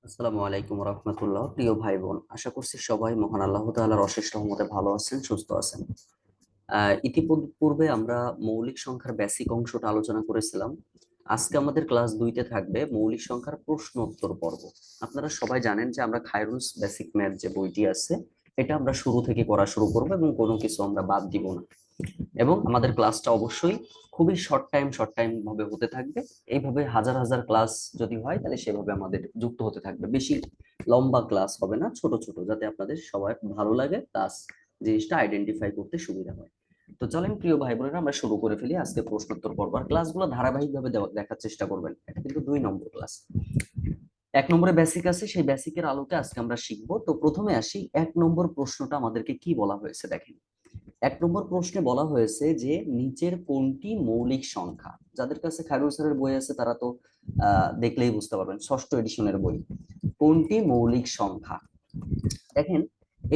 আসসালামু আলাইকুম রহমতুল্লাহ। প্রিয় ভাই বোন, আশা করছি সবাই মহান আল্লাহ তাআলার অশেষ রহমতে ভালো আছেন, সুস্থ আছেন। ইতিপূর্বে আমরা মৌলিক সংখ্যার বেসিক অংশটা আলোচনা করেছিলাম। আজকে আমাদের ক্লাস 2-তে থাকবে মৌলিক সংখ্যার প্রশ্ন উত্তর পর্ব। আপনারা সবাই জানেন যে আমরা খায়রুলস বেসিক ম্যাথ যে বইটি আছে, এটা আমরা শুরু থেকে পড়া শুরু করবো এবং কোনো কিছু আমরা বাদ দিব না। এবং আমাদের ক্লাসটা অবশ্যই খুবই শর্ট টাইম ভাবে হতে থাকবে। এইভাবে হাজার হাজার ক্লাস যদি হয় তাহলে সেভাবে আমাদের যুক্ত হতে থাকবে। বেশি লম্বা ক্লাস হবে না, ছোট ছোট, যাতে আপনাদের সবার ভালো লাগে প্লাস জিনিসটা আইডেন্টিফাই করতে সুবিধা হয়। তো চলেন প্রিয় ভাই বোনেরা, আমরা শুরু করে ফেলি আজকে প্রশ্নোত্তর পর্ব। আর ক্লাসগুলো ধারাবাহিকভাবে দেখার চেষ্টা করবেন। এটা কিন্তু 2 নম্বর ক্লাস। 1 নম্বরে বেসিক আছে, সেই বেসিকের আলোকে আজকে আমরা শিখবো। তো প্রথমে আসি, 1 নম্বর প্রশ্নটা আমাদেরকে কি বলা হয়েছে দেখেন। 1 নম্বর প্রশ্নে বলা হয়েছে যে নিচের কোনটি মৌলিক সংখ্যা। যাদের কাছে খায়রুল স্যারের বই আছে তারা তো দেখলেই বুঝতে পারবেন, ষষ্ঠ এডিশনের বই। কোনটি মৌলিক সংখ্যা? দেখেন,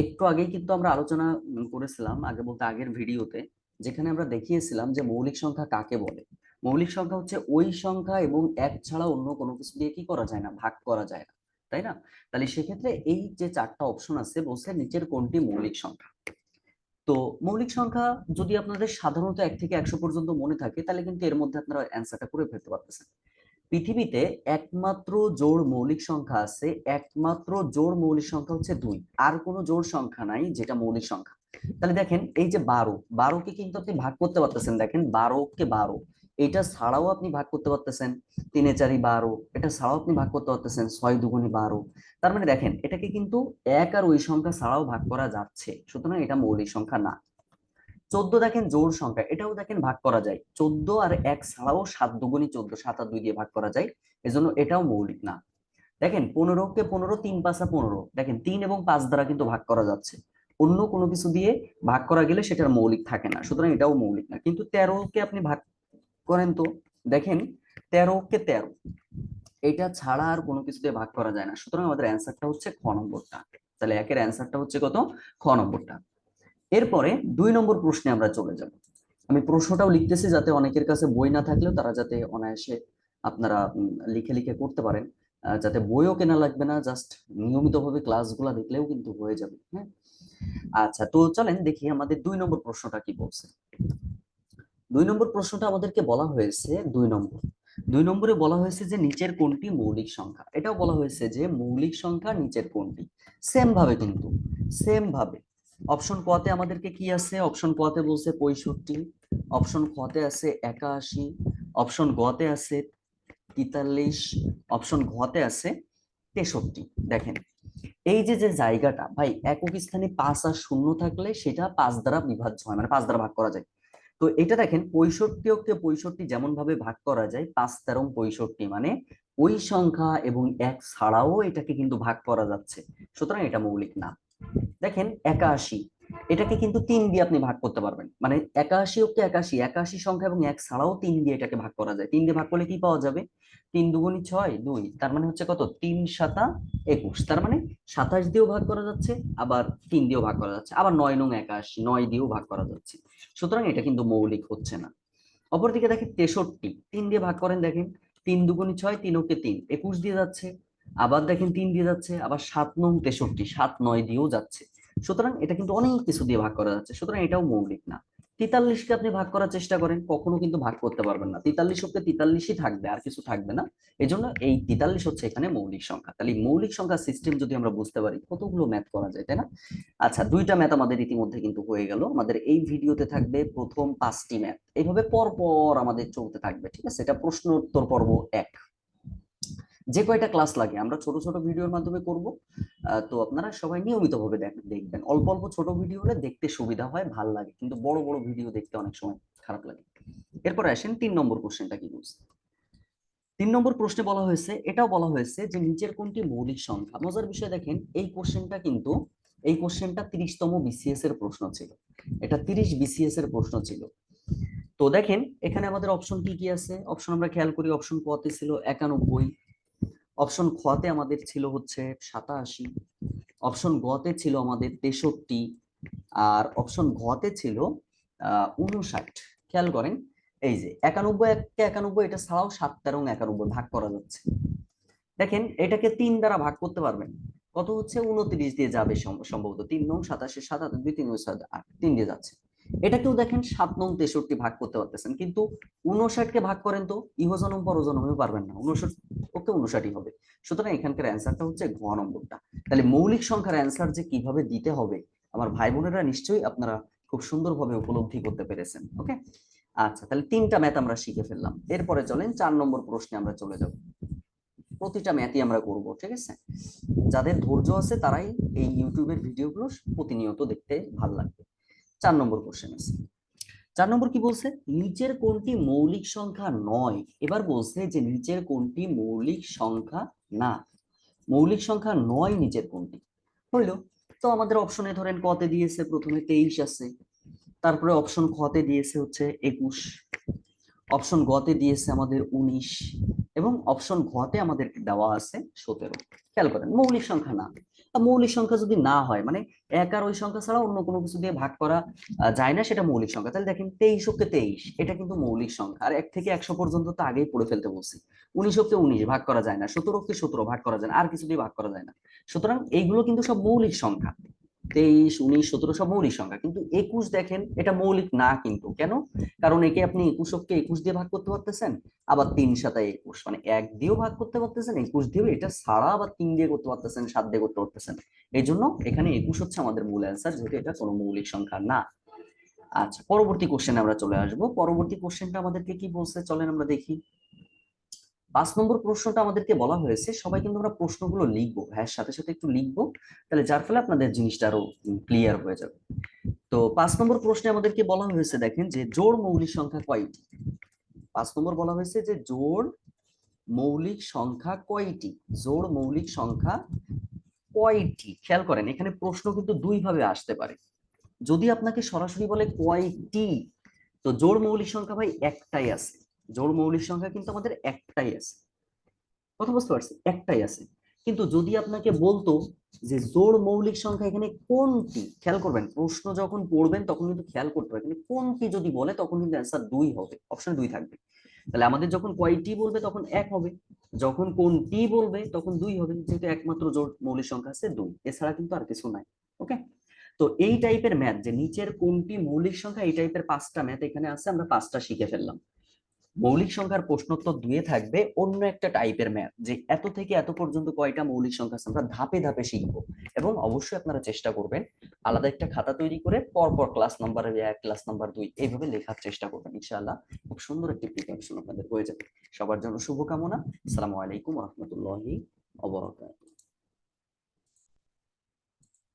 একটু আগেই কিন্তু আমরা আলোচনা করেছিলাম, আগে বলতে আগের ভিডিওতে, যেখানে আমরা দেখিয়েছিলাম যে মৌলিক সংখ্যা কাকে বলে। মৌলিক সংখ্যা হচ্ছে ওই সংখ্যা এবং এক ছাড়া অন্য কোনো কিছু দিয়ে কি করা যায় না, ভাগ করা যায় না, তাই না? তাহলে সেক্ষেত্রে এই যে 4টা অপশন আছে, বলছে নিচের কোনটি মৌলিক সংখ্যা। তো মৌলিক সংখ্যা যদি আপনাদের সাধারণত 1 থেকে 100 পর্যন্ত মনে থাকে, তাহলে কিন্তু এর মধ্যে আপনারা অ্যান্সারটা করে ফেলতে পারতেছেন। পৃথিবীতে একমাত্র জোড় মৌলিক সংখ্যা আছে, একমাত্র জোড় মৌলিক সংখ্যা হচ্ছে 2। আর কোনো জোড় সংখ্যা নাই যেটা মৌলিক সংখ্যা। তাহলে দেখেন, এই যে 12কে কিন্তু আপনি ভাগ করতে পারতেছেন। দেখেন, 12 এটা ছাড়াও আপনি ভাগ করতে পারতেছেন, 3 4 12। এটা ছাড়াও আপনি ভাগ করতে পারতেছেন 6 2 12। তার মানে দেখেন, এটাকে কিন্তু এক আর ওই সংখ্যা ছাড়াও ভাগ করা যাচ্ছে, সুতরাং এটা মৌলিক সংখ্যা না। 14 দেখেন জোড় সংখ্যা, এটাও দেখেন ভাগ করা যায়, 14 আর 1 ছাড়াও 7 2 14, 7 আর 2 দিয়ে ভাগ করা যায়, এজন্য এটাও মৌলিক না। দেখেন, 15কে 15, 3 5 15, দেখেন 3 এবং 5 দ্বারা কিন্তু ভাগ করা যাচ্ছে। অন্য কোনো কিছু দিয়ে ভাগ করা গেলে সেটার মৌলিক থাকে না, সুতরাং এটাও মৌলিক না। কিন্তু 13কে আপনি ভাগ করেন তো, দেখেন 13কে 13, এটা ছাড়া আর কোনো কিছু দিয়ে ভাগ করা যায় না, সুতরাং আমাদের অ্যান্সারটা হচ্ছে খ নম্বরটা। তাহলে একের অ্যান্সারটা হচ্ছে কত? খ নম্বরটা। এরপরে 2 নম্বর প্রশ্নে আমরা চলে যাব। আমি প্রশ্নটাও লিখতেছি যাতে অনেকের কাছে বই না থাকলেও তারা যাতে অনায়াসে আপনারা লিখে লিখে করতে পারেন। যাতে বইও কেনা লাগবে না, জাস্ট নিয়মিতভাবে ক্লাসগুলো দেখলেও কিন্তু হয়ে যাবে। হ্যাঁ, আচ্ছা, তো চলেন দেখি আমাদের 2 নম্বর প্রশ্নটা কি বলছে। 2 নম্বর প্রশ্নটা আমাদেরকে বলা হয়েছে, 2 নম্বরে বলা হয়েছে যে নিচের কোনটি মৌলিক সংখ্যা। এটাও বলা হয়েছে যে মৌলিক সংখ্যা নিচের কোনটি। সেম ভাবে কিন্তু, সেম ভাবে অপশন ক তে আমাদেরকে কি আছে? অপশন ক তে বলছে 65, অপশন খ তে আছে 81, অপশন গ তে আছে 43, অপশন ঘ তে আছে 63। দেখেন, এই যে যে জায়গাটা ভাই, একক স্থানে 5 আর 0 থাকলে সেটা 5 দ্বারা বিভাজ্য হয়, মানে 5 দ্বারা ভাগ করা যায়। তো এটা দেখেন, 65 যেমন ভাবে ভাগ করা যায়, 5 13 65, মানে ওই সংখ্যা এবং এক ছাড়াও এটাকে কিন্তু ভাগ করা যাচ্ছে, সুতরাং এটা মৌলিক না। দেখেন 81, এটাকে কিন্তু 3 দিয়ে আপনি ভাগ করতে পারবেন, মানে 81 81 সংখ্যা এবং এক ছাড়াও 3 দিয়ে এটাকে ভাগ করা যায়। 3 দিয়ে ভাগ করলে কি পাওয়া যাবে? 3 2 6 2, তার মানে হচ্ছে কত? 3 7 21, তার মানে 27 দিয়েও ভাগ করা যাচ্ছে, আবার 3 দিয়েও ভাগ করা যাচ্ছে, আবার 9 নং 81, 9 দিয়েও ভাগ করা যাচ্ছে, সুতরাং এটা কিন্তু মৌলিক হচ্ছে না। অপরদিকে দেখেন 63, 3 দিয়ে ভাগ করেন, দেখেন 3 2 6, 3 21 দিয়ে যাচ্ছে, আবার দেখেন 3 দিয়ে যাচ্ছে, আবার 7 নং 63, 7 9 দিয়েও যাচ্ছে, সুতরাং এটা কিন্তু অনেক কিছু দিয়ে ভাগ করা যাচ্ছে, সুতরাং এটাও মৌলিক না। 43কে আপনি ভাগ করার চেষ্টা করেন, কখনো কিন্তু ভাগ করতে পারবেন না। 43 হতে 43ই থাকবে, আর কিছু থাকবে না। এই জন্য এই 43 হচ্ছে এখানে মৌলিক সংখ্যা। তাহলে মৌলিক সংখ্যা সিস্টেম যদি আমরা বুঝতে পারি, কতগুলো ম্যাথ করা যায়, তাই না? আচ্ছা, 2টা ম্যাথ আমাদের ইতিমধ্যে কিন্তু হয়ে গেল। আমাদের এই ভিডিওতে থাকবে প্রথম 5টি ম্যাথ, এইভাবে পর পর আমাদের চলতে থাকবে, ঠিক আছে? এটা প্রশ্ন উত্তর পর্ব 1। যে কয়টা ক্লাস লাগে আমরা ছোট ছোট ভিডিওর মাধ্যমে করব। তো আপনারা সবাই নিয়মিতভাবে দেখবেন। অল্প অল্প ছোট ভিডিও হলে দেখতে সুবিধা হয়, ভাল লাগে, কিন্তু বড় বড় ভিডিও দেখতে অনেক সময় খারাপ লাগে। এরপর আসেন 3 নম্বর কোশ্চেনটা কি বলছে। 3 নম্বর প্রশ্নে বলা হয়েছে, এটাও বলা হয়েছে যে নিচের কোনটি মৌলিক সংখ্যা। মজার বিষয় দেখেন, এই কোশ্চেনটা 30তম বিসিএস এর প্রশ্ন ছিল। এটা 30 বিসিএস এর প্রশ্ন ছিল। তো দেখেন, এখানে আমাদের অপশন কি কি আছে, অপশন আমরা খেয়াল করি। অপশন ক তে ছিল 91, অপশন খ তে আমাদের ছিল হচ্ছে 87, অপশন গ তে ছিল আমাদের 63, আর অপশন ঘ তে ছিল 59। খেয়াল করেন, এই যে 91 কে 91, এটা ছাড়াও 7 13 91 ভাগ করা যাচ্ছে। দেখেন এটাকে 3 দ্বারা ভাগ করতে পারবেন, কত হচ্ছে 29 দিয়ে যাবে সম্ভবত, 3 নং 27, 7 আর 2 3 7 8, 3 দিয়ে যাচ্ছে। এটাকেও দেখেন 7 নং 63 ভাগ করতে পারতেছেন, কিন্তু 59 কে ভাগ করেন তো, ইহজনম পরজনমেও পারবেন না, 59 ওকে 59ই হবে। সুতরাং এখানকার অ্যান্সারটা হচ্ছে ঘ নম্বরটা। তাহলে মৌলিক সংখ্যার অ্যান্সার যে কিভাবে দিতে হবে আমার ভাই বোনেরা নিশ্চয়ই আপনারা খুব সুন্দরভাবে উপলব্ধি করতে পেরেছেন। ওকে, আচ্ছা, তাহলে 3টা ম্যাথ আমরা শিখে ফেললাম। এরপরে চলেন 4 নম্বর প্রশ্নে আমরা চলে যাব। প্রতিটা ম্যাথই আমরা করব, ঠিক আছে? যাদের ধৈর্য আছে তারাই এই ইউটিউবের ভিডিওগুলো প্রতিনিয়ত দেখতে ভালো লাগবে। 4 নম্বর কোশ্চেন আছে। 4 নম্বর কি বলছে, নিচের কোনটি মৌলিক সংখ্যা নয়? এবার বলছে যে নিচের কোনটি মৌলিক সংখ্যা না, মৌলিক সংখ্যা নয় নিচের কোনটি হইল। তো আমাদের অপশনে ধরেন কতে দিয়েছে, প্রথমে 23 আছে, তারপরে অপশন খতে দিয়েছে হচ্ছে 21, অপশন গতে দিয়েছে আমাদের 19, এবং অপশন ঘতে আমাদের দেওয়া আছে 17। খেয়াল করেন মৌলিক সংখ্যা না। মৌলিক সংখ্যা যদি না হয় মানে এক আর ওই সংখ্যা ছাড়া অন্য কোনো কিছু দিয়ে ভাগ করা যায় না, সেটা মৌলিক সংখ্যা। তাহলে দেখেন 23 কে 23, এটা কিন্তু মৌলিক সংখ্যা। আর 1 থেকে 100 পর্যন্ত তো আগেই পড়ে ফেলতে বলছি। 19 কে 19 ভাগ করা যায় না, 17 কে 17 ভাগ করা যায় না, আর কিছু দিয়ে ভাগ করা যায় না। সুতরাং এইগুলো কিন্তু সব মৌলিক সংখ্যা। 23, 19, 17 সব মৌলিক সংখ্যা, কিন্তু 21 দেখেন এটা মৌলিক না। কিন্তু কেন? কারণ একে আপনি 21কে 21 দিয়ে ভাগ করতে পারতেছেন, আবার 3 7 21 মানে 1 দিয়েও ভাগ করতে পারতেছেন, 21 দিয়েও, এটা ছাড়া আবার 3 দিয়ে করতে পারতেছেন, 7 দিয়ে করতে পারতেছেন। এই জন্য এখানে 21 হচ্ছে আমাদের মূল অ্যান্সার, যেহেতু এটা কোনো মৌলিক সংখ্যা না। আচ্ছা, পরবর্তী কোশ্চেনে আমরা চলে আসবো। পরবর্তী কোশ্চেনটা আমাদেরকে কি বলছে চলেন আমরা দেখি। 5 নম্বর প্রশ্নটা আমাদেরকে বলা হয়েছে, সবাই কিন্তু আমরা প্রশ্নগুলো লিখবো, হ্যাঁ সাথে সাথে একটু লিখবো, তাহলে যার ফলে আপনাদের জিনিসটা আরো ক্লিয়ার হয়ে যাবে। তো 5 নম্বর প্রশ্নে আমাদেরকে বলা হয়েছে, দেখেন যে জোড় মৌলিক সংখ্যা কয়টি। 5 নম্বর বলা হয়েছে যে জোড় মৌলিক সংখ্যা কয়টি, জোড় মৌলিক সংখ্যা কয়টি। খেয়াল করেন এখানে প্রশ্ন কিন্তু দুই ভাবে আসতে পারে। যদি আপনাকে সরাসরি বলে কয়টি, তো জোড় মৌলিক সংখ্যা ভাই একটাই আছে, জোড় মৌলিক সংখ্যা কিন্তু আমাদের একটাই আছে। কথা বুঝতে পারছি, একটাই আছে। কিন্তু যদি আপনাকে বলতো যে জোড় মৌলিক সংখ্যা এখানে কোনটি, খেয়াল করবেন প্রশ্ন যখন পড়বেন তখন কিন্তু খেয়াল করতে হবে, এখানে কোনটি যদি বলে তখন কিন্তু অ্যান্সার 2 হবে, অপশন 2 থাকবে। তাহলে আমাদের যখন কয়টি বলবে তখন 1 হবে, যখন কোনটি বলবে তখন 2 হবে, যেহেতু একমাত্র জোড় মৌলিক সংখ্যা আছে 2, এছাড়া কিন্তু আর কিছু নাই। ওকে, তো এই টাইপের ম্যাথ যে নিচের কোনটি মৌলিক সংখ্যা, এই টাইপের 5টা ম্যাথ এখানে আছে, আমরা 5টা শিখে ফেললাম। মৌলিক সংখ্যার প্রশ্নোত্তর 2 থাকবে অন্য একটা টাইপের ম্যাথ, যে এত থেকে এত পর্যন্ত কয়টা মৌলিক সংখ্যা আছে, আমরা ধাপে ধাপে শিখবো। এবং অবশ্যই আপনারা চেষ্টা করবেন আলাদা একটা খাতা তৈরি করে পরপর ক্লাস নাম্বার 1, ক্লাস নাম্বার 2 এইভাবে লেখার চেষ্টা করবেন। ইনশাআল্লাহ খুব সুন্দর একটি প্রিপারেশন আপনাদের হয়ে যাবে। সবার জন্য শুভকামনা। আসসালামু আলাইকুম ওয়া রাহমাতুল্লাহি ওয়া বারাকাতুহু।